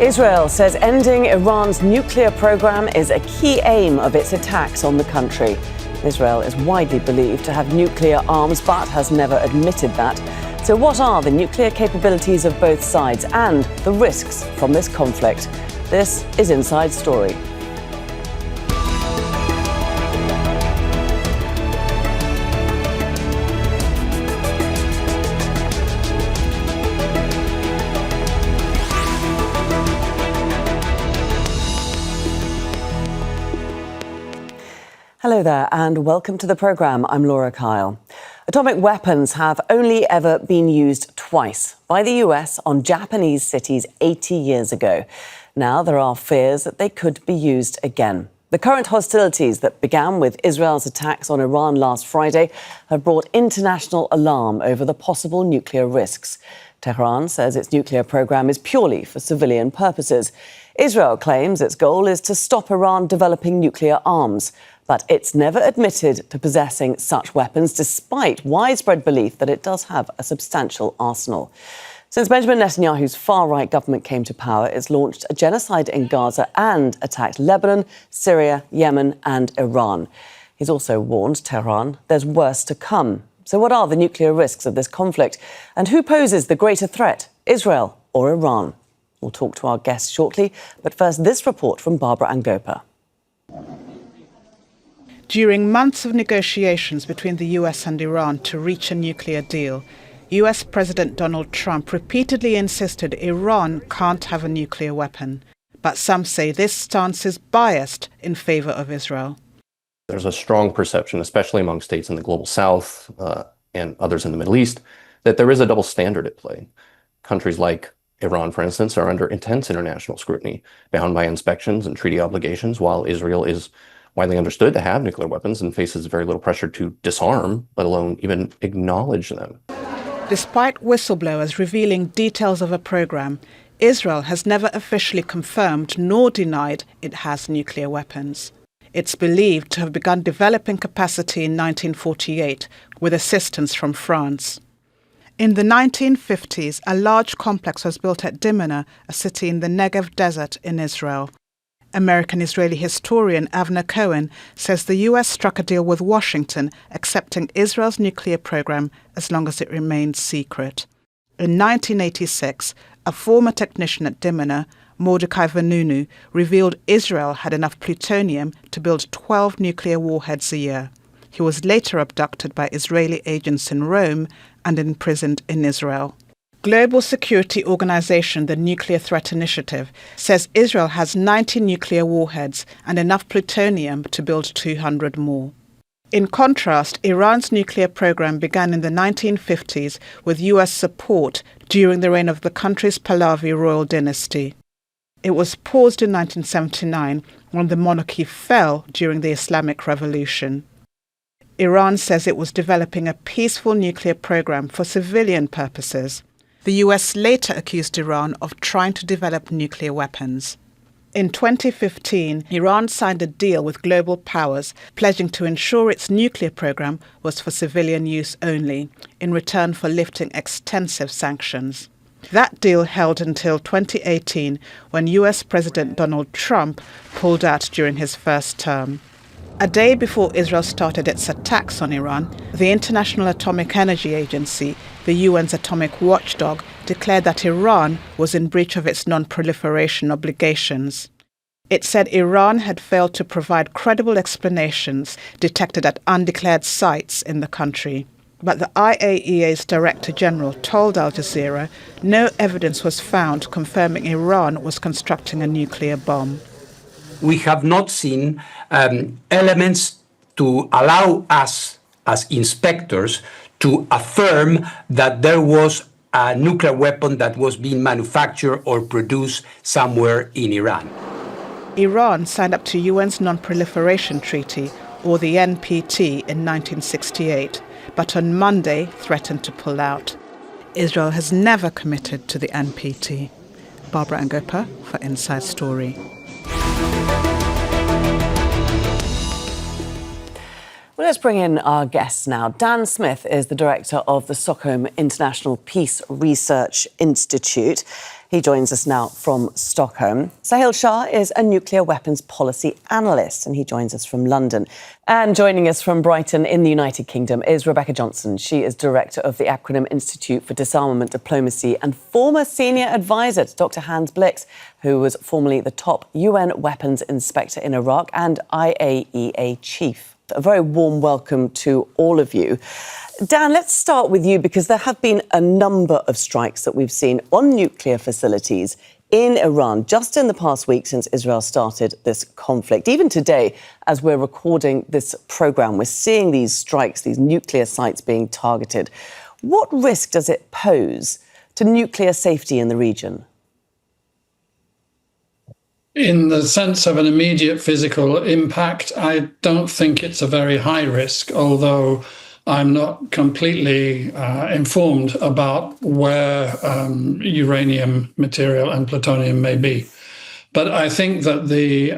Israel says ending Iran's nuclear program is a key aim of its attacks on the country. Israel is widely believed to have nuclear arms, but has never admitted that. So what are the nuclear capabilities of both sides and the risks from this conflict? This is Inside Story. Hello there and welcome to the programme. I'm Laura Kyle. Atomic weapons have only ever been used twice, by the US on Japanese cities 80 years ago. Now there are fears that they could be used again. The current hostilities that began with Israel's attacks on Iran last Friday have brought international alarm over the possible nuclear risks. Tehran says its nuclear program is purely for civilian purposes. Israel claims its goal is to stop Iran developing nuclear arms. But it's never admitted to possessing such weapons, despite widespread belief that it does have a substantial arsenal. Since Benjamin Netanyahu's far-right government came to power, it's launched a genocide in Gaza and attacked Lebanon, Syria, Yemen and Iran. He's also warned Tehran there's worse to come. So what are the nuclear risks of this conflict? And who poses the greater threat, Israel or Iran? We'll talk to our guests shortly, but first this report from Barbara Angopa. During months of negotiations between the US and Iran to reach a nuclear deal, US President Donald Trump repeatedly insisted Iran can't have a nuclear weapon. But some say this stance is biased in favor of Israel. There's a strong perception, especially among states in the global south and others in the Middle East, that there is a double standard at play. Countries like Iran, for instance, are under intense international scrutiny, bound by inspections and treaty obligations, while Israel is widely understood to have nuclear weapons and faces very little pressure to disarm, let alone even acknowledge them. Despite whistleblowers revealing details of a program, Israel has never officially confirmed nor denied it has nuclear weapons. It's believed to have begun developing capacity in 1948 with assistance from France. In the 1950s, a large complex was built at Dimona, a city in the Negev desert in Israel. American-Israeli historian Avner Cohen says the US struck a deal with Washington accepting Israel's nuclear program as long as it remained secret. In 1986, a former technician at Dimona, Mordecai Vanunu, revealed Israel had enough plutonium to build 12 nuclear warheads a year. He was later abducted by Israeli agents in Rome and imprisoned in Israel. Global security organization, the Nuclear Threat Initiative, says Israel has 90 nuclear warheads and enough plutonium to build 200 more. In contrast, Iran's nuclear program began in the 1950s with US support during the reign of the country's Pahlavi royal dynasty. It was paused in 1979 when the monarchy fell during the Islamic Revolution. Iran says it was developing a peaceful nuclear program for civilian purposes. The US later accused Iran of trying to develop nuclear weapons. In 2015, Iran signed a deal with global powers, pledging to ensure its nuclear program was for civilian use only, in return for lifting extensive sanctions. That deal held until 2018, when US President Donald Trump pulled out during his first term. A day before Israel started its attacks on Iran, the International Atomic Energy Agency, the UN's atomic watchdog, declared that Iran was in breach of its non-proliferation obligations. It said Iran had failed to provide credible explanations detected at undeclared sites in the country. But the IAEA's Director General told Al Jazeera no evidence was found confirming Iran was constructing a nuclear bomb. We have not seen elements to allow us as inspectors to affirm that there was a nuclear weapon that was being manufactured or produced somewhere in Iran. Iran signed up to UN's Non-Proliferation Treaty, or the NPT, in 1968, but on Monday threatened to pull out. Israel has never committed to the NPT. Barbara Angopa for Inside Story. Well, let's bring in our guests now. Dan Smith is the director of the Stockholm International Peace Research Institute. He joins us now from Stockholm. Sahil Shah is a nuclear weapons policy analyst, and he joins us from London. And joining us from Brighton in the United Kingdom is Rebecca Johnson. She is director of the Acronym Institute for Disarmament Diplomacy and former senior advisor to Dr. Hans Blix, who was formerly the top UN weapons inspector in Iraq and IAEA chief. A very warm welcome to all of you. Dan, let's start with you, because there have been a number of strikes that we've seen on nuclear facilities in Iran just in the past week since Israel started this conflict. Even today, as we're recording this programme, we're seeing these strikes, these nuclear sites being targeted. What risk does it pose to nuclear safety in the region? In the sense of an immediate physical impact, I don't think it's a very high risk, although I'm not completely informed about where uranium material and plutonium may be. But I think that the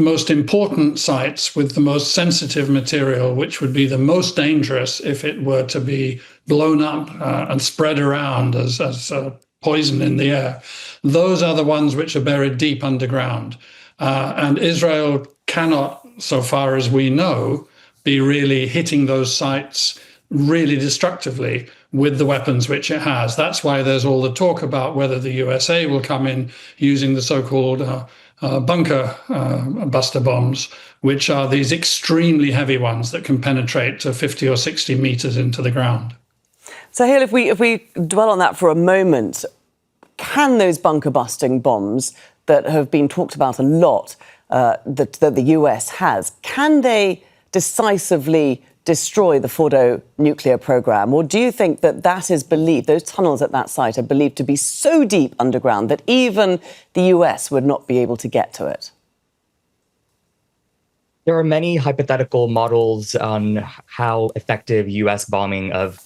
most important sites with the most sensitive material, which would be the most dangerous if it were to be blown up and spread around as poison in the air, those are the ones which are buried deep underground. And Israel cannot, so far as we know, be really hitting those sites really destructively with the weapons which it has. That's why there's all the talk about whether the USA will come in using the so-called bunker buster bombs, which are these extremely heavy ones that can penetrate to 50 or 60 meters into the ground. Sahil, if we dwell on that for a moment, can those bunker-busting bombs that have been talked about a lot, that the US has, can they decisively destroy the Fordo nuclear program? Or do you think that that is believed, those tunnels at that site are believed to be so deep underground that even the US would not be able to get to it? There are many hypothetical models on how effective US bombing of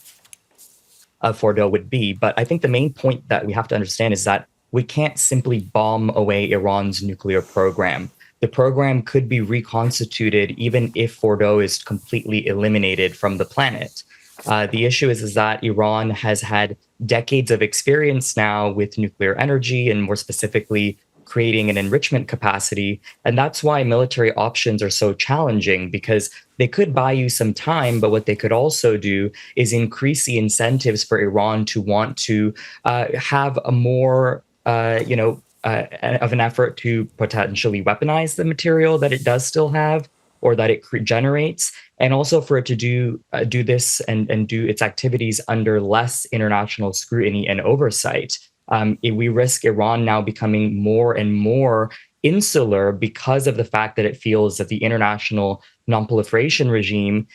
Fordo would be. But I think the main point that we have to understand is that we can't simply bomb away Iran's nuclear program. The program could be reconstituted even if Fordo is completely eliminated from the planet. The issue is that Iran has had decades of experience now with nuclear energy, and more specifically, creating an enrichment capacity. And that's why military options are so challenging, because they could buy you some time, but what they could also do is increase the incentives for Iran to want to have a more, of an effort to potentially weaponize the material that it does still have or that it generates, and also for it to do this and do its activities under less international scrutiny and oversight. We risk Iran now becoming more and more insular because of the fact that it feels that the international non-proliferation regime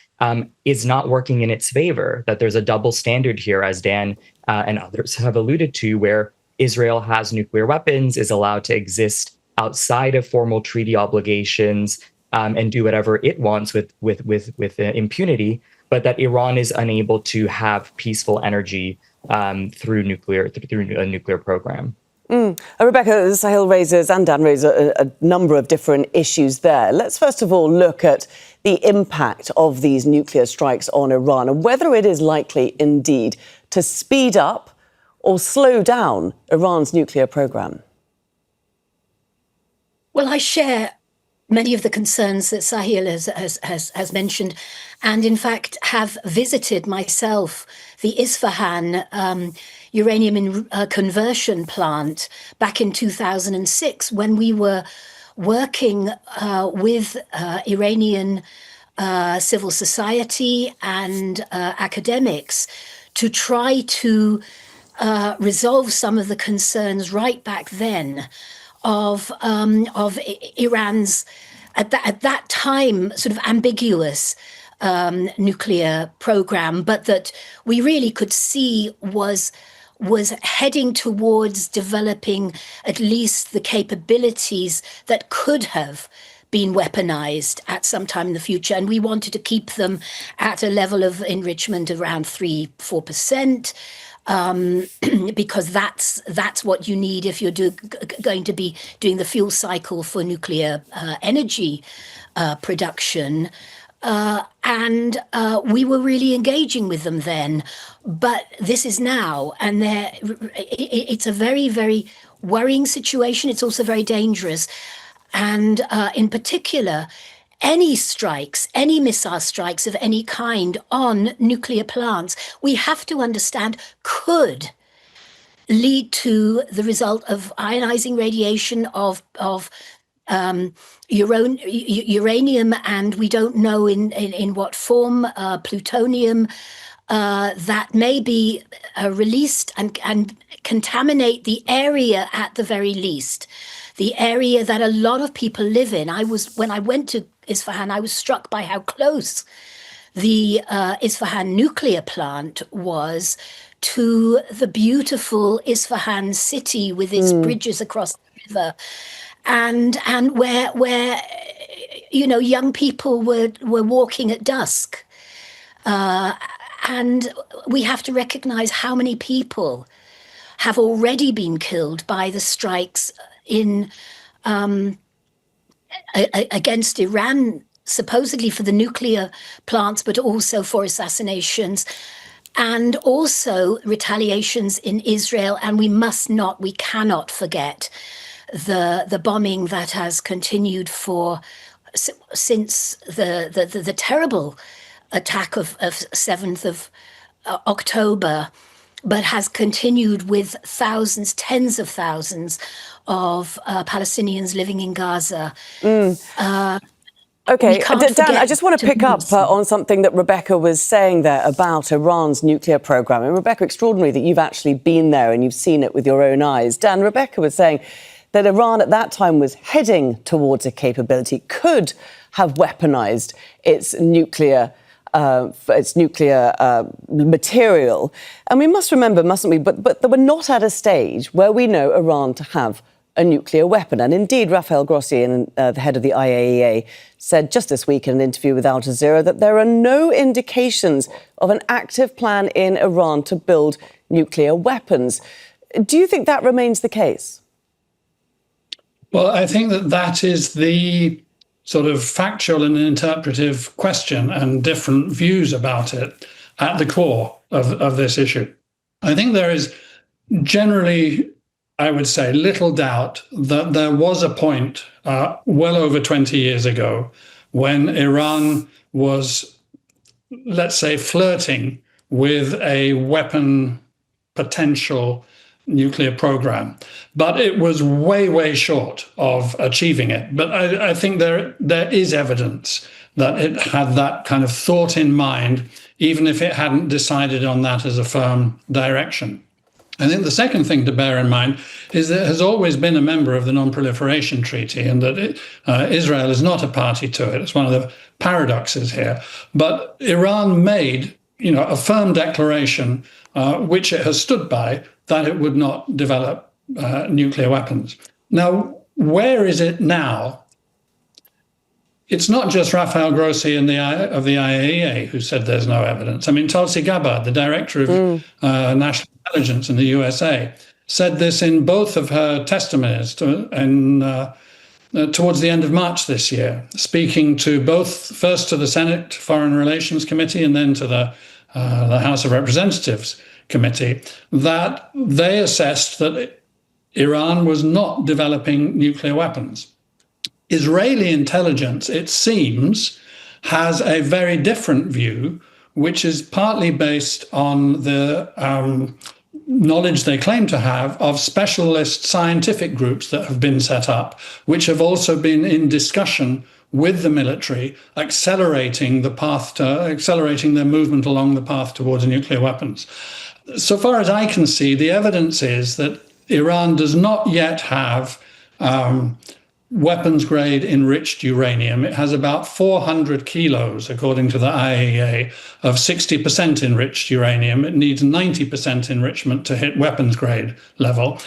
is not working in its favor, that there's a double standard here, as Dan and others have alluded to, where Israel has nuclear weapons, is allowed to exist outside of formal treaty obligations and do whatever it wants with impunity, but that Iran is unable to have peaceful energy through a nuclear program. Rebecca, Sahil raises and Dan raise a number of different issues there. Let's first of all look at the impact of these nuclear strikes on Iran and whether it is likely indeed to speed up or slow down Iran's nuclear program. Well, I share many of the concerns that Sahil has mentioned, and in fact have visited myself the Isfahan uranium conversion plant back in 2006 when we were working with Iranian civil society and academics to try to resolve some of the concerns right back then of Iran's, at that time, sort of ambiguous nuclear program, but that we really could see was heading towards developing at least the capabilities that could have been weaponized at some time in the future. And we wanted to keep them at a level of enrichment around 3-4%. Because that's what you need if you're going to be doing the fuel cycle for nuclear energy production. and we were really engaging with them then. But this is now, and it's a very, very worrying situation. It's also very dangerous. And in particular, any strikes, any missile strikes of any kind on nuclear plants, we have to understand could lead to the result of ionizing radiation of uranium, and we don't know in what form, plutonium, that may be released and contaminate the area at the very least. The area that a lot of people live in. When I went to Isfahan, I was struck by how close the Isfahan nuclear plant was to the beautiful Isfahan city with its bridges across the river, and where young people were walking at dusk, and we have to recognize how many people have already been killed by the strikes against Iran, supposedly for the nuclear plants, but also for assassinations, and also retaliations in Israel. And we cannot forget the bombing that has continued since the terrible attack of 7th of October, but has continued with thousands, tens of thousands of Palestinians living in Gaza. Okay, Dan, I just want to pick up on something that Rebecca was saying there about Iran's nuclear program. And Rebecca, extraordinary that you've actually been there and you've seen it with your own eyes. Dan, Rebecca was saying that Iran at that time was heading towards a capability, could have weaponized its nuclear material. And we must remember, mustn't we, but we're not at a stage where we know Iran to have a nuclear weapon. And indeed, Rafael Grossi, the head of the IAEA, said just this week in an interview with Al Jazeera that there are no indications of an active plan in Iran to build nuclear weapons. Do you think that remains the case? Well, I think that is the sort of factual and interpretive question, and different views about it at the core of this issue. I think there is generally, I would say, little doubt that there was a point well over 20 years ago when Iran was, let's say, flirting with a weapon potential nuclear program, but it was way, way short of achieving it. But I think there is evidence that it had that kind of thought in mind, even if it hadn't decided on that as a firm direction. I think the second thing to bear in mind is that it has always been a member of the Non-Proliferation Treaty, and that Israel is not a party to it. It's one of the paradoxes here. But Iran made, a firm declaration, which it has stood by, that it would not develop nuclear weapons. Now, where is it now? It's not just Rafael Grossi of the IAEA who said there's no evidence. I mean, Tulsi Gabbard, the director of national intelligence in the USA, said this in both of her testimonies towards the end of March this year, speaking to first to the Senate Foreign Relations Committee and then to the House of Representatives Committee, that they assessed that Iran was not developing nuclear weapons. Israeli intelligence, it seems, has a very different view, which is partly based on the knowledge they claim to have of specialist scientific groups that have been set up, which have also been in discussion with the military, accelerating their movement along the path towards nuclear weapons. So far as I can see, the evidence is that Iran does not yet have weapons-grade enriched uranium. It has about 400 kilos, according to the IAEA, of 60% enriched uranium. It needs 90% enrichment to hit weapons-grade level.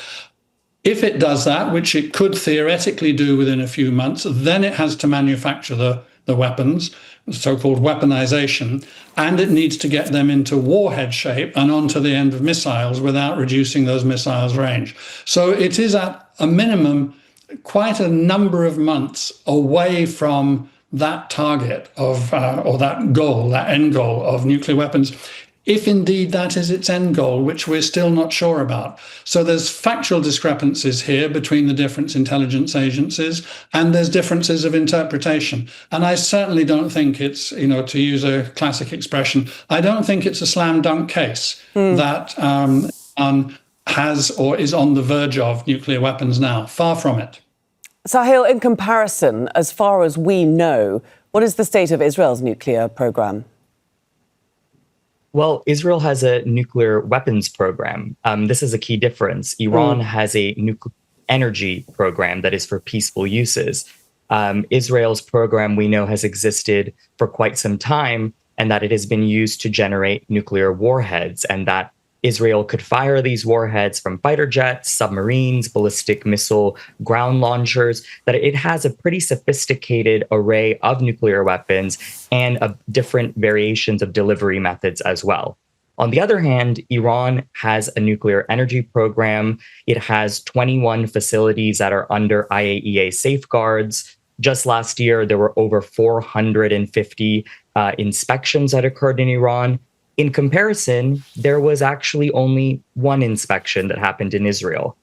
If it does that, which it could theoretically do within a few months, then it has to manufacture the weapons, so-called weaponization, and it needs to get them into warhead shape and onto the end of missiles without reducing those missiles' range. So it is at a minimum quite a number of months away from that target of, or that goal, that end goal of nuclear weapons, if indeed that is its end goal, which we're still not sure about. So there's factual discrepancies here between the different intelligence agencies, and there's differences of interpretation. And I certainly don't think it's, to use a classic expression, I don't think it's a slam dunk case that has or is on the verge of nuclear weapons now. Far from it. Sahil, in comparison, as far as we know, what is the state of Israel's nuclear program? Well, Israel has a nuclear weapons program. This is a key difference. Iran has a nuclear energy program that is for peaceful uses. Israel's program, we know, has existed for quite some time, and that it has been used to generate nuclear warheads, and that Israel could fire these warheads from fighter jets, submarines, ballistic missile ground launchers, that it has a pretty sophisticated array of nuclear weapons and of different variations of delivery methods as well. On the other hand, Iran has a nuclear energy program. It has 21 facilities that are under IAEA safeguards. Just last year, there were over 450 inspections that occurred in Iran. In comparison, there was actually only one inspection that happened in Israel.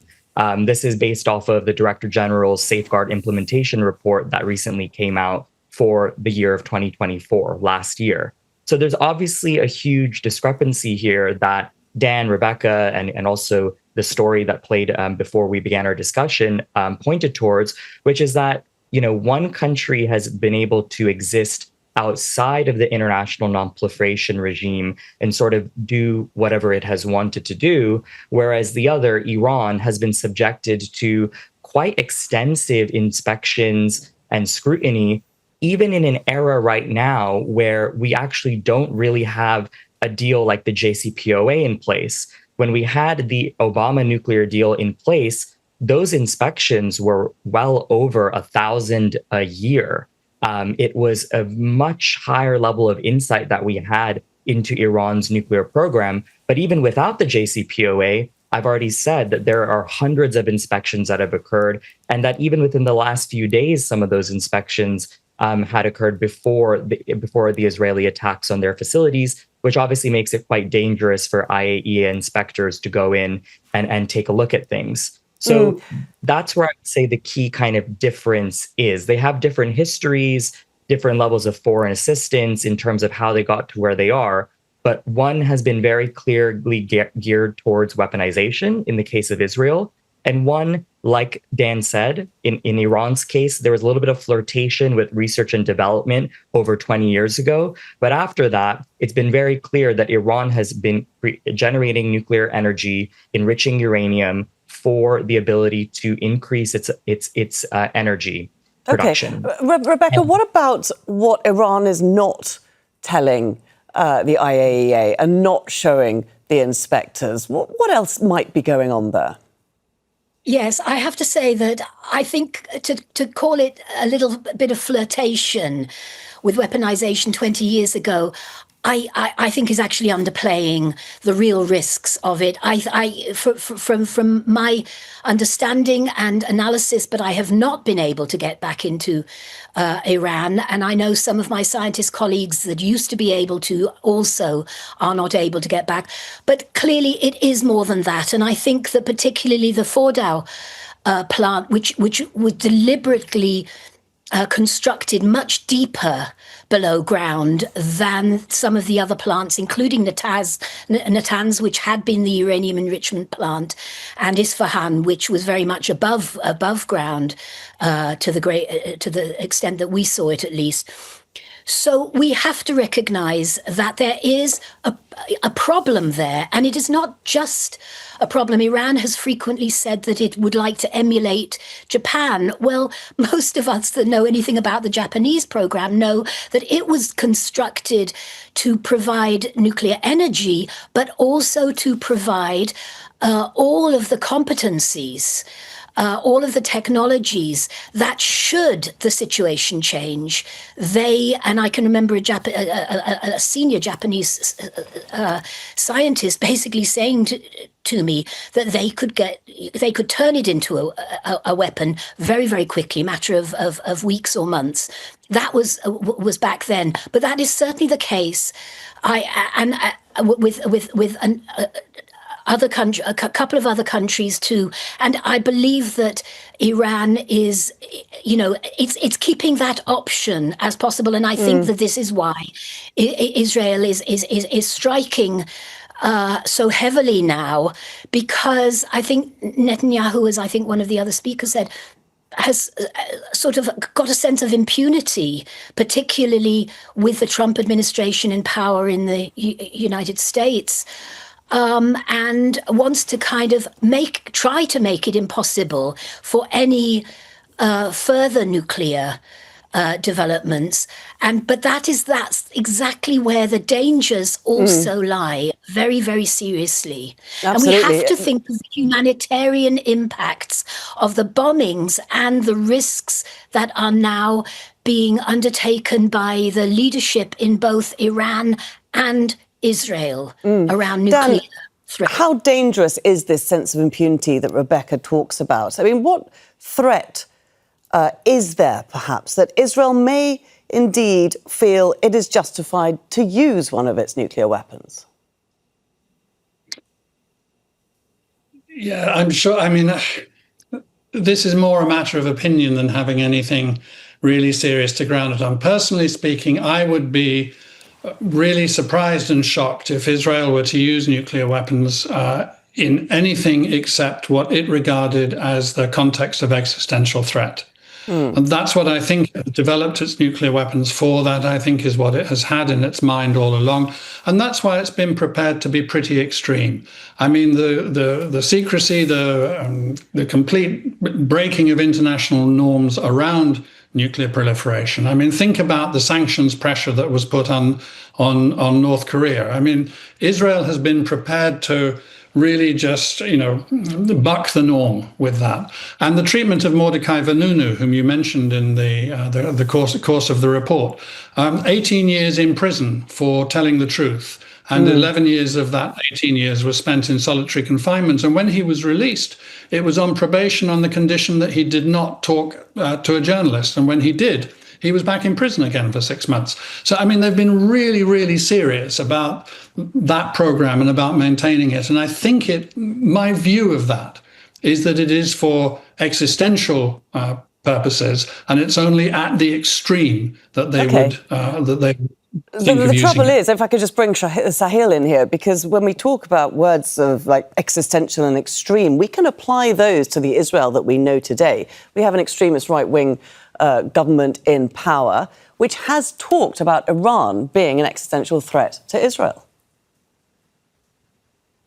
This is based off of the Director General's Safeguard Implementation Report that recently came out for the year of 2024, last year. So there's obviously a huge discrepancy here that Dan, Rebecca, and also the story that played before we began our discussion pointed towards, which is that, one country has been able to exist outside of the international non-proliferation regime and sort of do whatever it has wanted to do, whereas the other, Iran, has been subjected to quite extensive inspections and scrutiny, even in an era right now where we actually don't really have a deal like the JCPOA in place. When we had the Obama nuclear deal in place, those inspections were well over 1,000 a year. It was a much higher level of insight that we had into Iran's nuclear program. But even without the JCPOA, I've already said that there are hundreds of inspections that have occurred, and that even within the last few days, some of those inspections had occurred before the Israeli attacks on their facilities, which obviously makes it quite dangerous for IAEA inspectors to go in and take a look at things. So that's where I'd say the key kind of difference is. They have different histories, different levels of foreign assistance in terms of how they got to where they are. But one has been very clearly geared towards weaponization in the case of Israel. And one, like Dan said, in Iran's case, there was a little bit of flirtation with research and development over 20 years ago. But after that, it's been very clear that Iran has been generating nuclear energy, enriching uranium, for the ability to increase its energy production. Okay. Rebecca, what about what Iran is not telling the IAEA and not showing the inspectors? What else might be going on there? Yes, I have to say that I think to call it a little bit of flirtation with weaponization 20 years ago, I think is actually underplaying the real risks of it. From my understanding and analysis, but I have not been able to get back into Iran. And I know some of my scientist colleagues that used to be able to also are not able to get back. But clearly it is more than that. And I think that particularly the Fordow plant, which was deliberately constructed much deeper below ground than some of the other plants, including Natanz, which had been the uranium enrichment plant, and Isfahan, which was very much above ground to the extent that we saw it, at least. So we have to recognize that there is a problem there, and it is not just a problem. Iran has frequently said that it would like to emulate Japan. Well, most of us that know anything about the Japanese program know that it was constructed to provide nuclear energy, but also to provide all of the competencies, all of the technologies that, should the situation change, and I can remember a senior Japanese scientist basically saying to me that they could turn it into a weapon very, very quickly, matter of weeks or months. That was back then, but that is certainly the case. With other country, a couple of other countries too, and I believe that Iran is, it's keeping that option as possible, and I think that this is why Israel is striking so heavily now, because I think Netanyahu, as I think one of the other speakers said, has sort of got a sense of impunity, particularly with the Trump administration in power in the United States, and wants to kind of try to make it impossible for any further nuclear developments. But that's exactly where the dangers also lie, very, very seriously. Absolutely. And we have to think of the humanitarian impacts of the bombings and the risks that are now being undertaken by the leadership in both Iran and Israel around nuclear threats. How dangerous is this sense of impunity that Rebecca talks about? I mean, what threat is there, perhaps, that Israel may indeed feel it is justified to use one of its nuclear weapons? Yeah, I'm sure. I mean, this is more a matter of opinion than having anything really serious to ground it on. Personally speaking, I would be really surprised and shocked if Israel were to use nuclear weapons in anything except what it regarded as the context of existential threat. And that's what I think it developed its nuclear weapons for. That, I think, is what it has had in its mind all along. And that's why it's been prepared to be pretty extreme. I mean, the secrecy, the complete breaking of international norms around nuclear proliferation. I mean, think about the sanctions pressure that was put on North Korea. I mean, Israel has been prepared to really just, buck the norm with that. And the treatment of Mordecai Vanunu, whom you mentioned in the course of the report, 18 years in prison for telling the truth. And 11 years of that 18 years was spent in solitary confinement. And when he was released, it was on probation on the condition that he did not talk to a journalist. And when he did, he was back in prison again for 6 months. So, I mean, they've been really, really serious about that program and about maintaining it. And I think my view of that is that it is for existential purposes, and it's only at the extreme that they would The trouble is, if I could just bring Sahil in here, because when we talk about words of like existential and extreme, we can apply those to the Israel that we know today. We have an extremist right-wing government in power, which has talked about Iran being an existential threat to Israel.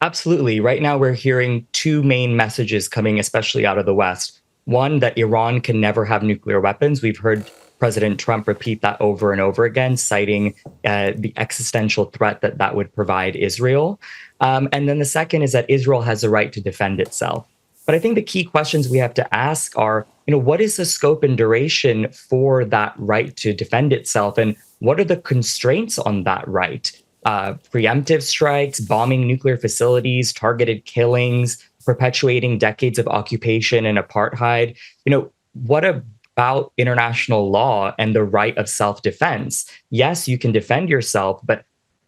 Absolutely. Right now, we're hearing two main messages coming, especially out of the West. One, that Iran can never have nuclear weapons. We've heard President Trump repeat that over and over again, citing the existential threat that would provide Israel. And then the second is that Israel has the right to defend itself. But I think the key questions we have to ask are, what is the scope and duration for that right to defend itself? And what are the constraints on that right? Preemptive strikes, bombing nuclear facilities, targeted killings, perpetuating decades of occupation and apartheid. What about international law and the right of self-defense? Yes, you can defend yourself, but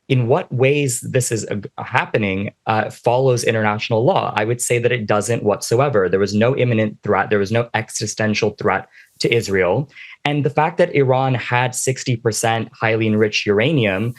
in what ways this is happening follows international law? I would say that it doesn't whatsoever. There was no imminent threat. There was no existential threat to Israel. And the fact that Iran had 60% highly enriched uranium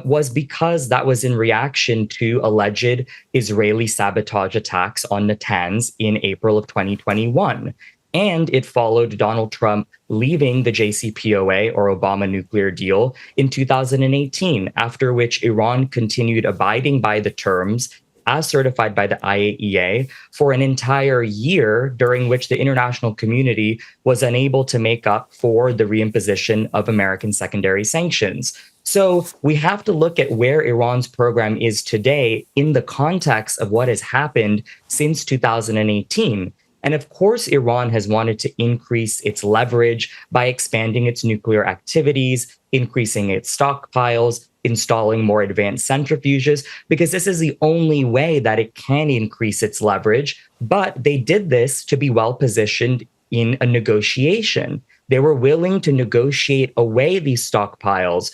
was because that was in reaction to alleged Israeli sabotage attacks on Natanz in April of 2021. And it followed Donald Trump leaving the JCPOA, or Obama nuclear deal, in 2018, after which Iran continued abiding by the terms as certified by the IAEA for an entire year, during which the international community was unable to make up for the reimposition of American secondary sanctions. So we have to look at where Iran's program is today in the context of what has happened since 2018. And of course, Iran has wanted to increase its leverage by expanding its nuclear activities, increasing its stockpiles, installing more advanced centrifuges, because this is the only way that it can increase its leverage. But they did this to be well positioned in a negotiation. They were willing to negotiate away these stockpiles,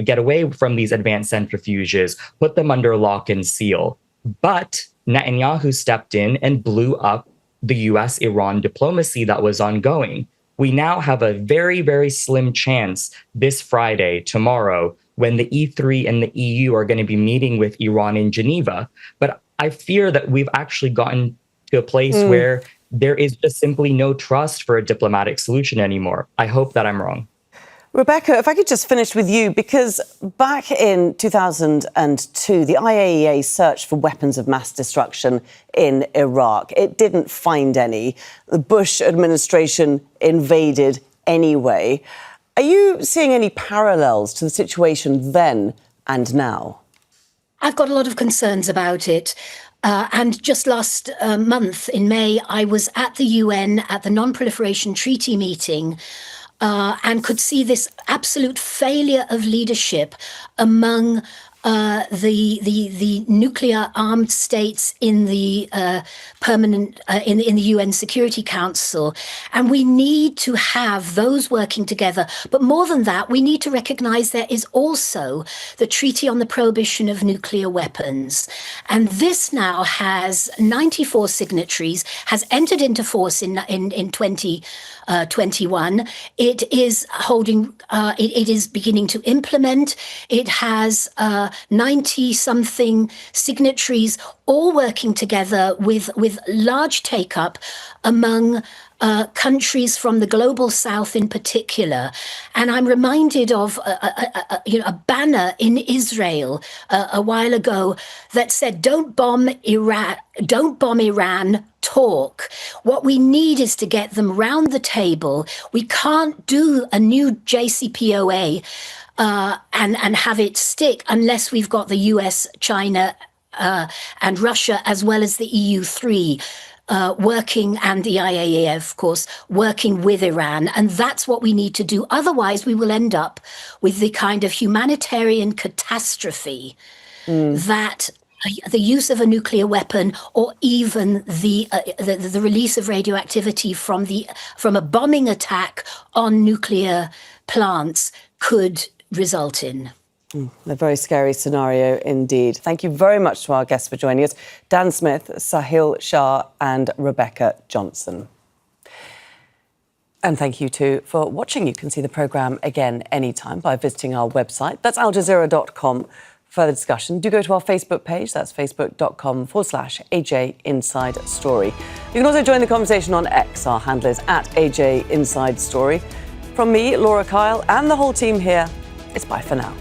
get away from these advanced centrifuges, put them under lock and seal. But Netanyahu stepped in and blew up the US-Iran diplomacy that was ongoing. We now have a very, very slim chance this Friday, tomorrow, when the E3 and the EU are going to be meeting with Iran in Geneva. But I fear that we've actually gotten to a place where there is just simply no trust for a diplomatic solution anymore. I hope that I'm wrong. Rebecca, if I could just finish with you, because back in 2002, the IAEA searched for weapons of mass destruction in Iraq. It didn't find any. The Bush administration invaded anyway. Are you seeing any parallels to the situation then and now? I've got a lot of concerns about it. And just last month in May, I was at the UN at the Non-Proliferation Treaty meeting, and could see this absolute failure of leadership among the nuclear armed states in the in the UN Security Council. And we need to have those working together. But more than that, we need to recognize there is also the Treaty on the Prohibition of Nuclear Weapons. And this now has 94 signatories, has entered into force in 2021. It is holding, it is beginning to implement. It has 90-something signatories all working together with large take-up among countries from the global south in particular. And I'm reminded of a banner in Israel a while ago that said, "Don't bomb Iran, talk." What we need is to get them round the table. We can't do a new JCPOA and have it stick unless we've got the US, China, and Russia, as well as the EU3 working, and the IAEA, of course, working with Iran. And that's what we need to do. Otherwise, we will end up with the kind of humanitarian catastrophe that the use of a nuclear weapon, or even the release of radioactivity from a bombing attack on nuclear plants could result in. A very scary scenario indeed. Thank you very much to our guests for joining us, Dan Smith, Sahil Shah and Rebecca Johnson. And thank you too for watching. You can see the programme again anytime by visiting our website. That's aljazeera.com. Further discussion, do go to our Facebook page. That's facebook.com/AJ Inside Story. You can also join the conversation on X. Our handle is @AJ Inside Story. From me, Laura Kyle, and the whole team here, it's bye for now.